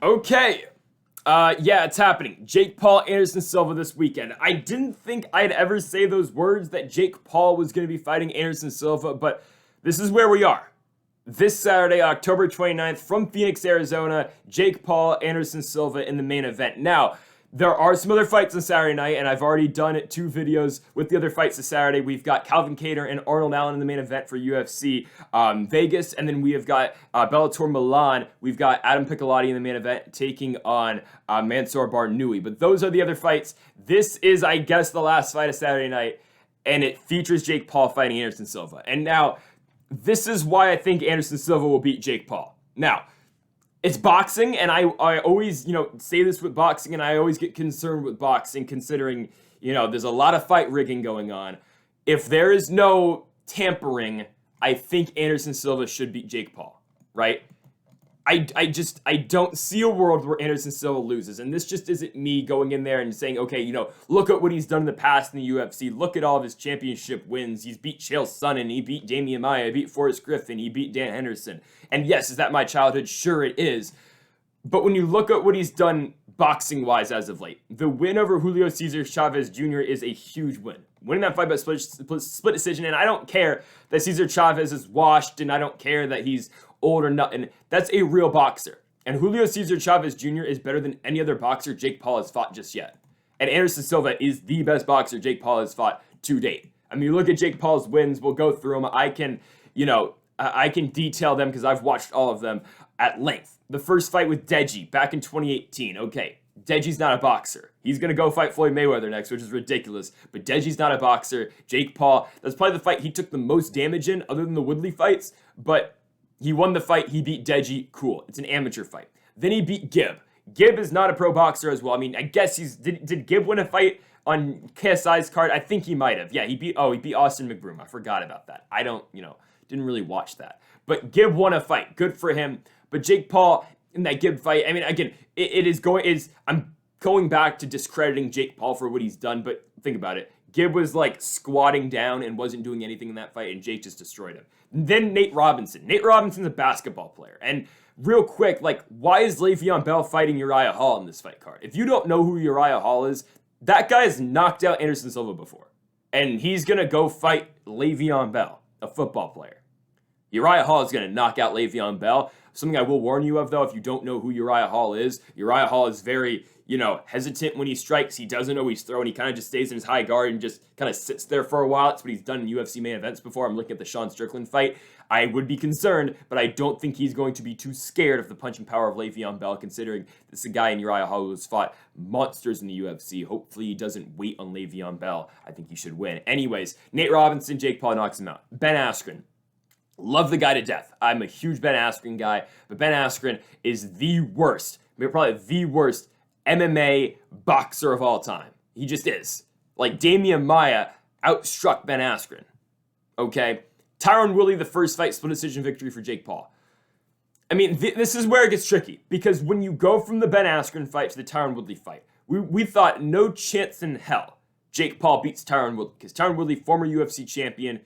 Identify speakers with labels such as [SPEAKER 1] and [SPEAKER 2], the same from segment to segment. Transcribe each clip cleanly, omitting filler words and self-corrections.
[SPEAKER 1] Okay. Yeah, it's happening. Jake Paul, Anderson Silva this weekend. I didn't think I'd ever say those words that Jake Paul was going to be fighting Anderson Silva, but this is where we are. This Saturday, October 29th, from Phoenix, Arizona, Jake Paul, Anderson Silva in the main event. Now, there are some other fights on Saturday night, and I've already done 2 videos with the other fights this Saturday. We've got Calvin Kattar and Arnold Allen in the main event for UFC Vegas, and then we have got Bellator Milan. We've got Adam Piccolotti in the main event taking on Mansour Barnooui. But those are the other fights. This is, I guess, the last fight of Saturday night, and it features Jake Paul fighting Anderson Silva. And now, this is why I think Anderson Silva will beat Jake Paul. Now, it's boxing, and I always, say this with boxing, and I always get concerned with boxing, considering, there's a lot of fight rigging going on. If there is no tampering, I think Anderson Silva should beat Jake Paul, right? I don't see a world where Anderson Silva loses, and this just isn't me going in there and saying, okay, look at what he's done in the past in the UFC. Look at all of his championship wins. He's beat Chael Sonnen, he beat Damian Maia, he beat Forrest Griffin, he beat Dan Henderson. And yes, is that my childhood? Sure it is. But when you look at what he's done boxing-wise as of late, the win over Julio Cesar Chavez Jr. is a huge win. Winning that fight by split decision, and I don't care that Cesar Chavez is washed, and I don't care that he's old or nothing. That's a real boxer. And Julio Cesar Chavez Jr. is better than any other boxer Jake Paul has fought just yet. And Anderson Silva is the best boxer Jake Paul has fought to date. I mean, look at Jake Paul's wins. We'll go through them. I can detail them because I've watched all of them at length. The first fight with Deji back in 2018. Okay, Deji's not a boxer. He's going to go fight Floyd Mayweather next, which is ridiculous. But Deji's not a boxer. Jake Paul, that's probably the fight he took the most damage in other than the Woodley fights. But he won the fight. He beat Deji. Cool. It's an amateur fight. Then he beat Gibb. Gibb is not a pro boxer as well. I mean, I guess did Gibb win a fight on KSI's card? I think he might have. Yeah, he beat Austin McBroom. I forgot about that. I don't, didn't really watch that. But Gibb won a fight. Good for him. But Jake Paul in that Gibb fight, I mean, again, I'm going back to discrediting Jake Paul for what he's done, but think about it. Gibb was like squatting down and wasn't doing anything in that fight, and Jake just destroyed him. Then Nate Robinson. Nate Robinson's a basketball player. And real quick, why is Le'Veon Bell fighting Uriah Hall in this fight card? If you don't know who Uriah Hall is, that guy has knocked out Anderson Silva before. And he's going to go fight Le'Veon Bell, a football player. Uriah Hall is going to knock out Le'Veon Bell. Something I will warn you of, though, if you don't know who Uriah Hall is very, hesitant when he strikes. He doesn't know he's throwing. He kind of just stays in his high guard and just kind of sits there for a while. That's what he's done in UFC main events before. I'm looking at the Sean Strickland fight. I would be concerned, but I don't think he's going to be too scared of the punching power of Le'Veon Bell, considering this is a guy in Uriah Hall who's fought monsters in the UFC. Hopefully he doesn't wait on Le'Veon Bell. I think he should win. Anyways, Nate Robinson, Jake Paul knocks him out. Ben Askren. Love the guy to death. I'm a huge Ben Askren guy, but Ben Askren is the worst, probably the worst MMA boxer of all time. He just is. Like, Damian Maia outstruck Ben Askren. Okay? Tyron Woodley, the first fight, split decision victory for Jake Paul. I mean, this is where it gets tricky, because when you go from the Ben Askren fight to the Tyron Woodley fight, we thought no chance in hell Jake Paul beats Tyron Woodley, because Tyron Woodley, former UFC champion,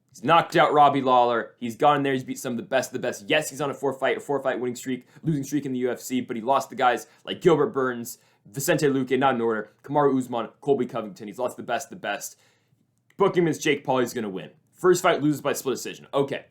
[SPEAKER 1] he's knocked out Robbie Lawler. He's gone in there. He's beat some of the best of the best. Yes, he's on a four-fight losing streak in the UFC, but he lost to guys like Gilbert Burns, Vicente Luque, not in order, Kamaru Usman, Colby Covington. He's lost the best of the best. Book him as Jake Paul. He's going to win. First fight loses by split decision. Okay.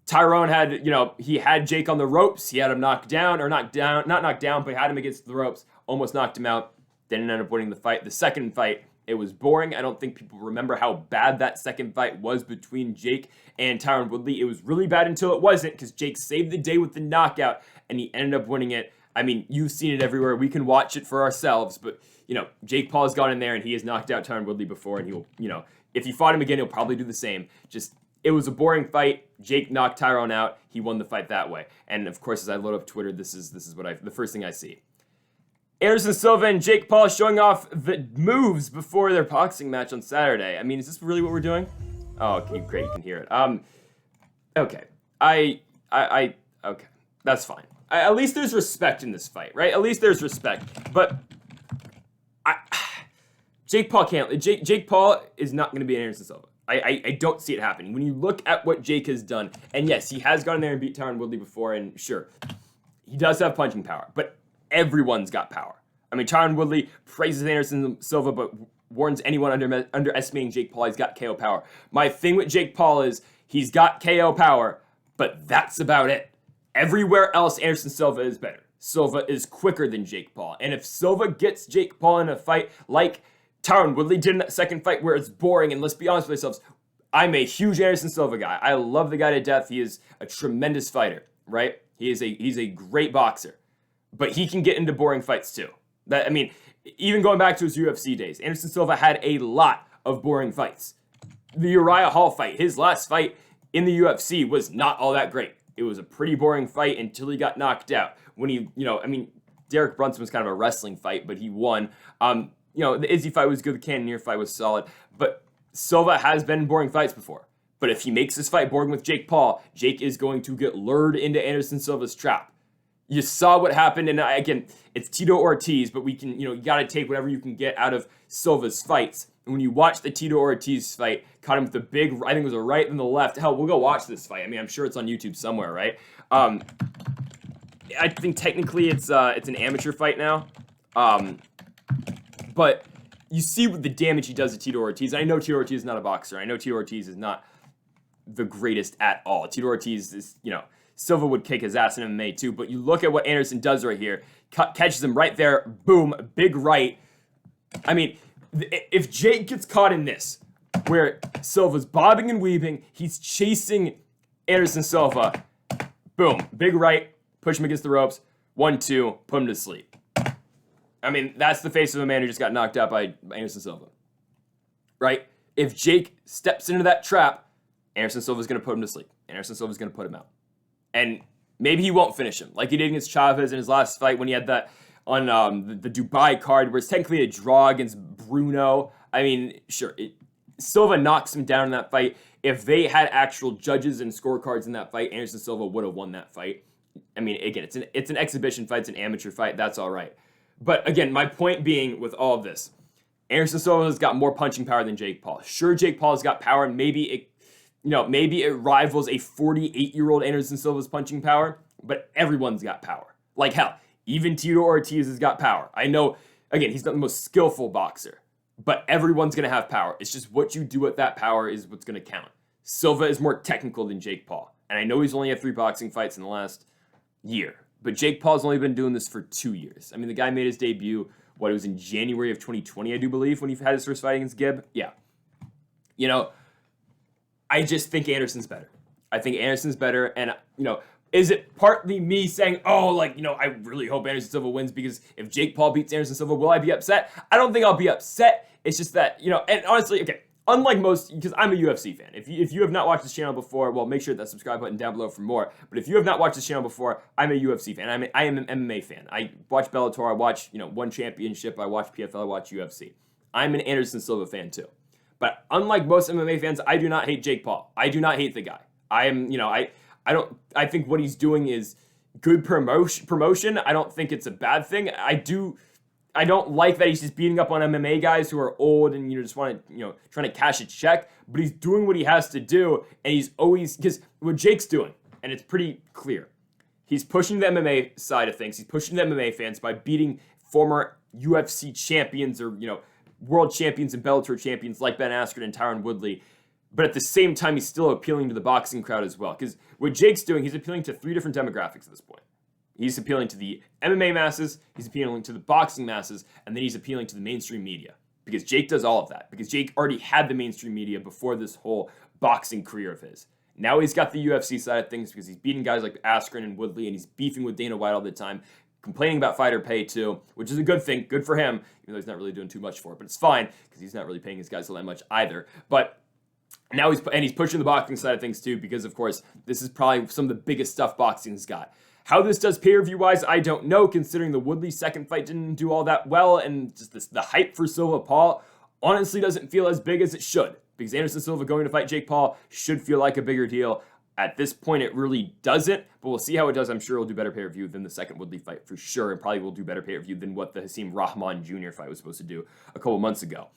[SPEAKER 1] Tyrone had, he had Jake on the ropes. He had him knocked down, or not knocked down, but had him against the ropes. Almost knocked him out. Didn't end up winning the fight. The second fight, it was boring. I don't think people remember how bad that second fight was between Jake and Tyron Woodley. It was really bad until it wasn't, because Jake saved the day with the knockout, and he ended up winning it. I mean, you've seen it everywhere. We can watch it for ourselves, but, Jake Paul has gone in there, and he has knocked out Tyron Woodley before, and he'll, if you fought him again, he'll probably do the same. It was a boring fight. Jake knocked Tyrone out. He won the fight that way. And, of course, as I load up Twitter, this is the first thing I see. Anderson Silva and Jake Paul showing off the moves before their boxing match on Saturday. I mean, is this really what we're doing? Oh, okay, great, you can hear it. Okay. Okay, that's fine. At least there's respect in this fight, right? At least there's respect. But Jake Paul can't. Jake Paul is not going to be an Anderson Silva. I don't see it happening. When you look at what Jake has done, and yes, he has gone in there and beat Tyron Woodley before, and sure, he does have punching power, but everyone's got power. I mean, Tyron Woodley praises Anderson Silva, but warns anyone underestimating Jake Paul. He's got KO power. My thing with Jake Paul is he's got KO power, but that's about it. Everywhere else, Anderson Silva is better. Silva is quicker than Jake Paul. And if Silva gets Jake Paul in a fight like Tyron Woodley did in that second fight where it's boring, and let's be honest with ourselves, I'm a huge Anderson Silva guy. I love the guy to death. He is a tremendous fighter, right? He's a great boxer. But he can get into boring fights too. Even going back to his UFC days, Anderson Silva had a lot of boring fights. The Uriah Hall fight, his last fight in the UFC, was not all that great. It was a pretty boring fight until he got knocked out. When he, Derek Brunson was kind of a wrestling fight, but he won. The Izzy fight was good, the Cannonier fight was solid, but Silva has been in boring fights before. But if he makes this fight boring with Jake Paul, Jake is going to get lured into Anderson Silva's trap. You saw what happened, and again, it's Tito Ortiz, but we can, you got to take whatever you can get out of Silva's fights. And when you watch the Tito Ortiz fight, caught him with the big, I think it was a right and the left. Hell, we'll go watch this fight. I mean, I'm sure it's on YouTube somewhere, right? I think technically it's an amateur fight now. But you see what the damage he does to Tito Ortiz. I know Tito Ortiz is not a boxer. I know Tito Ortiz is not the greatest at all. Tito Ortiz is, Silva would kick his ass in MMA too, but you look at what Anderson does right here. Catches him right there, boom, big right. I mean, if Jake gets caught in this, where Silva's bobbing and weaving, he's chasing Anderson Silva, boom, big right, push him against the ropes, 1-2, put him to sleep. I mean, that's the face of a man who just got knocked out by Anderson Silva, right? If Jake steps into that trap, Anderson Silva's going to put him to sleep. Anderson Silva's going to put him out. And maybe he won't finish him, like he did against Chavez in his last fight when he had that on the Dubai card, where it's technically a draw against Bruno. I mean, sure, Silva knocks him down in that fight. If they had actual judges and scorecards in that fight, Anderson Silva would have won that fight. I mean, again, it's an exhibition fight, it's an amateur fight, that's all right. But again, my point being with all of this, Anderson Silva's got more punching power than Jake Paul. Sure, Jake Paul's got power, and maybe it rivals a 48-year-old Anderson Silva's punching power, but everyone's got power. Like hell, even Tito Ortiz has got power. I know, again, he's not the most skillful boxer, but everyone's going to have power. It's just what you do with that power is what's going to count. Silva is more technical than Jake Paul, and I know he's only had 3 boxing fights in the last year, but Jake Paul's only been doing this for 2 years. I mean, the guy made his debut, it was in January of 2020, I do believe, when he had his first fight against Gibb. Yeah. I just think Anderson's better. I think Anderson's better, and, is it partly me saying, I really hope Anderson Silva wins because if Jake Paul beats Anderson Silva, will I be upset? I don't think I'll be upset. It's just that, and honestly, okay, unlike most, because I'm a UFC fan. If you have not watched this channel before, well, make sure that subscribe button down below for more. But if you have not watched this channel before, I'm a UFC fan. I am an MMA fan. I watch Bellator. I watch, One Championship. I watch PFL. I watch UFC. I'm an Anderson Silva fan too. But unlike most MMA fans, I do not hate Jake Paul. I do not hate the guy. I think what he's doing is good promotion. I don't think it's a bad thing. I don't like that he's just beating up on MMA guys who are old and just want to, trying to cash a check, but he's doing what he has to do, and he's always, because what Jake's doing, and it's pretty clear, he's pushing the MMA side of things. He's pushing the MMA fans by beating former UFC champions or, world champions and Bellator champions like Ben Askren and Tyron Woodley. But at the same time, he's still appealing to the boxing crowd as well. Because what Jake's doing, he's appealing to 3 different demographics at this point. He's appealing to the MMA masses, he's appealing to the boxing masses, and then he's appealing to the mainstream media. Because Jake does all of that. Because Jake already had the mainstream media before this whole boxing career of his. Now he's got the UFC side of things because he's beating guys like Askren and Woodley, and he's beefing with Dana White all the time, complaining about fighter pay too, which is a good thing, good for him, even though he's not really doing too much for it. But it's fine, because he's not really paying his guys all that much either. But now he's pushing the boxing side of things too, because of course this is probably some of the biggest stuff boxing's got. How this does pay-per-view wise, I don't know, considering the Woodley second fight didn't do all that well, and just the hype for Silva Paul honestly doesn't feel as big as it should, because Anderson Silva going to fight Jake Paul should feel like a bigger deal. At this point, it really doesn't, but we'll see how it does. I'm sure it'll do better pay-per-view than the second Woodley fight for sure, and probably will do better pay-per-view than what the Hasim Rahman Jr. fight was supposed to do a couple months ago.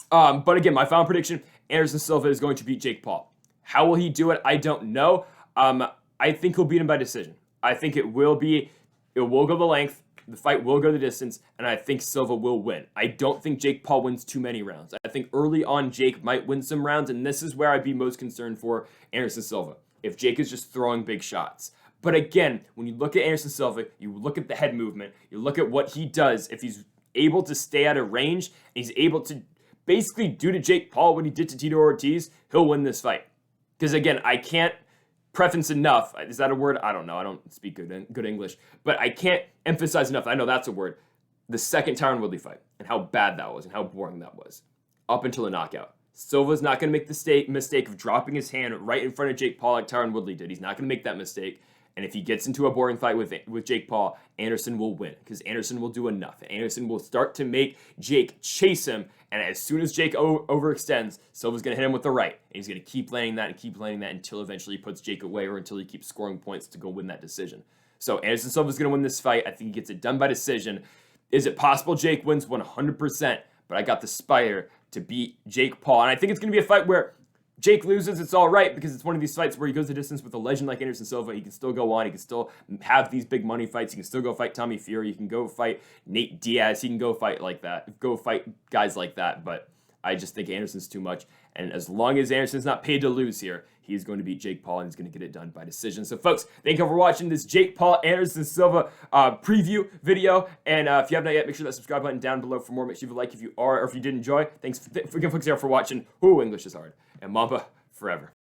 [SPEAKER 1] But again, my final prediction, Anderson Silva is going to beat Jake Paul. How will he do it? I don't know. I think he'll beat him by decision. I think it will be It will go the length. The fight will go the distance, and I think Silva will win. I don't think Jake Paul wins too many rounds. I think early on Jake might win some rounds, and this is where I'd be most concerned for Anderson Silva. If Jake is just throwing big shots. But again, when you look at Anderson Silva, you look at the head movement, you look at what he does, if he's able to stay out of range, and he's able to basically do to Jake Paul what he did to Tito Ortiz, he'll win this fight. Because again, I can't preference enough. Is that a word? I don't know. I don't speak good English. But I can't emphasize enough. I know that's a word. The second Tyron Woodley fight and how bad that was and how boring that was up until the knockout. Silva's not going to make the mistake of dropping his hand right in front of Jake Paul like Tyron Woodley did. He's not going to make that mistake. And if he gets into a boring fight with Jake Paul, Anderson will win because Anderson will do enough. Anderson will start to make Jake chase him. And as soon as Jake overextends, Silva's going to hit him with the right. And he's going to keep landing that and keep landing that until eventually he puts Jake away or until he keeps scoring points to go win that decision. So Anderson Silva's going to win this fight. I think he gets it done by decision. Is it possible Jake wins 100%? But I got the Spider to beat Jake Paul. And I think it's going to be a fight where Jake loses, it's all right, because it's one of these fights where he goes the distance with a legend like Anderson Silva. He can still go on. He can still have these big money fights. He can still go fight Tommy Fury. He can go fight Nate Diaz. He can go fight like that. Go fight guys like that. But I just think Anderson's too much. And as long as Anderson's not paid to lose here, he's going to beat Jake Paul, and he's going to get it done by decision. So, folks, thank you for watching this Jake Paul Anderson Silva preview video. And if you have not yet, make sure that subscribe button down below for more. Make sure you like if you are or if you did enjoy. Thanks again, folks, for watching. Ooh, English is hard. And Mamba forever.